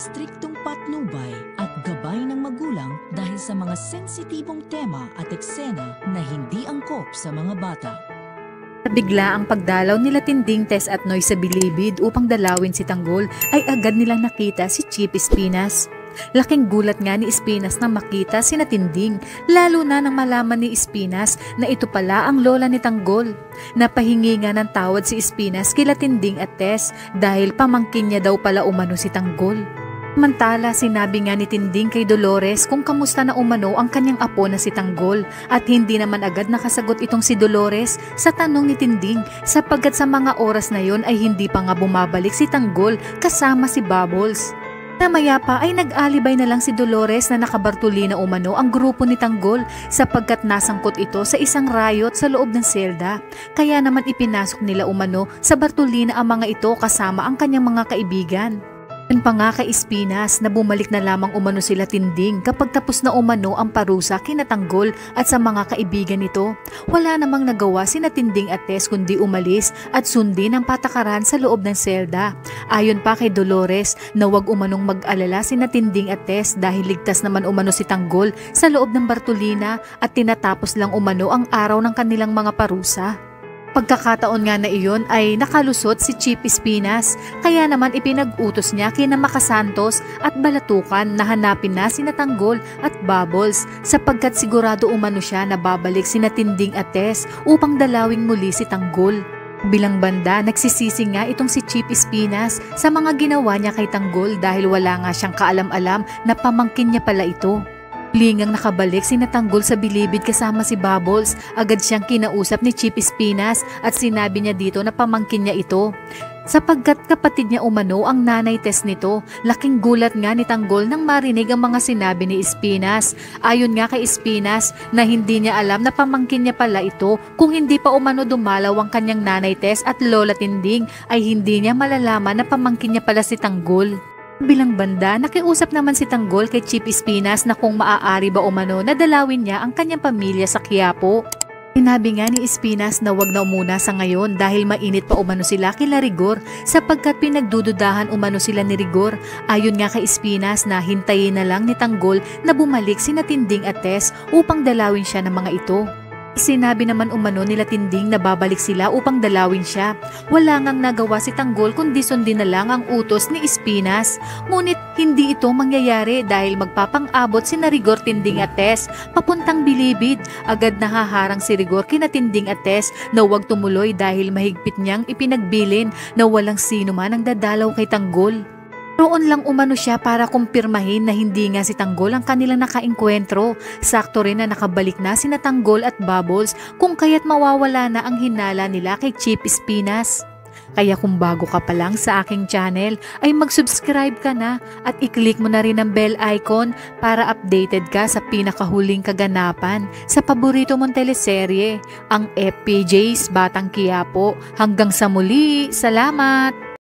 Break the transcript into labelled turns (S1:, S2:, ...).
S1: striktong patnubay at gabay ng magulang dahil sa mga sensitibong tema at eksena na hindi angkop sa mga bata.
S2: Bigla ang pagdalaw nila Tinding, Tess at Noy sa bilibid upang dalawin si Tanggol ay agad nilang nakita si Chief Espinas. Laking gulat nga ni Espinas nang makita si Tinding, lalo na nang malaman ni Espinas na ito pala ang lola ni Tanggol. Napahingi nga ng tawad si Espinas kila Tinding at Tess dahil pamangkin niya daw pala umano si Tanggol. Samantala, sinabi nga ni Tinding kay Dolores kung kamusta na umano ang kanyang apo na si Tanggol at hindi naman agad nakasagot itong si Dolores sa tanong ni Tinding sapagkat sa mga oras na yon ay hindi pa nga bumabalik si Tanggol kasama si Bubbles. Namaya pa ay nag-alibay na lang si Dolores na nakabartuli na umano ang grupo ni Tanggol sapagkat nasangkot ito sa isang riot sa loob ng selda. Kaya naman ipinasok nila umano sa Bartolina ang mga ito kasama ang kanyang mga kaibigan. Yan pa nga kay Espinas na bumalik na lamang umano sila Tinding kapag tapos na umano ang parusa kina Tanggol at sa mga kaibigan nito. Wala namang nagawa sina Tinding at Tess kundi umalis at sundin ang patakaran sa loob ng selda. Ayon pa kay Dolores na wag umanong mag-alala sina Tinding at Tess dahil ligtas naman umano si Tanggol sa loob ng Bartolina at tinatapos lang umano ang araw ng kanilang mga parusa. Pagkakataon nga na iyon ay nakalusot si Chief Espinas, kaya naman ipinag-utos niya kina Makasantos at Balatukan na hanapin na sina Tanggol at Bubbles sapagkat sigurado umano siya na babalik sina Tinding at Tess upang dalawing muli si Tanggol. Bilang banda, nagsisisi nga itong si Chief Espinas sa mga ginawa niya kay Tanggol dahil wala nga siyang kaalam-alam na pamangkin niya pala ito. Lingang nakabalik si Tanggol sa bilibid kasama si Bubbles, agad siyang kinausap ni Chief Espinas at sinabi niya dito na pamangkin niya ito. Sapagkat kapatid niya umano ang nanay Tess nito, laking gulat nga ni Tanggol nang marinig ang mga sinabi ni Espinas. Ayon nga kay Espinas na hindi niya alam na pamangkin niya pala ito kung hindi pa umano dumalaw ang kanyang nanay Tess at lola Tinding ay hindi niya malalaman na pamangkin niya pala si Tanggol. Bilang banda, nakiusap naman si Tanggol kay Chief Espinas na kung maaari ba umano na dalawin niya ang kanyang pamilya sa Quiapo. Sinabi nga ni Espinas na wag na muna sa ngayon dahil mainit pa umano sila kila Rigor sapagkat pinagdududahan umano sila ni Rigor. Ayon nga kay Espinas na hintayin na lang ni Tanggol na bumalik sina Tinding at Tess upang dalawin siya ng mga ito. Sinabi naman umano nila Tinding na babalik sila upang dalawin siya. Wala ngang nagawa si Tanggol kundi sundin na lang ang utos ni Espinas. Ngunit hindi ito mangyayari dahil magpapang-abot si Rigor, Tinding at Tess papuntang bilibid. Agad nahaharang si Rigor kina Tinding at Tess na huwag tumuloy dahil mahigpit niyang ipinagbilin na walang sino man ang dadalaw kay Tanggol. Roon lang umano siya para kumpirmahin na hindi nga si Tanggol ang kanilang nakaengkwentro. Sakto rin na nakabalik na sina Tanggol at Bubbles kung kaya't mawawala na ang hinala nila kay Chief Espinas. Kaya kung bago ka pa lang sa aking channel ay mag-subscribe ka na at i-click mo na rin ang bell icon para updated ka sa pinakahuling kaganapan sa paborito mong teleserye, ang FPJ's Batang Quiapo. Hanggang sa muli, salamat!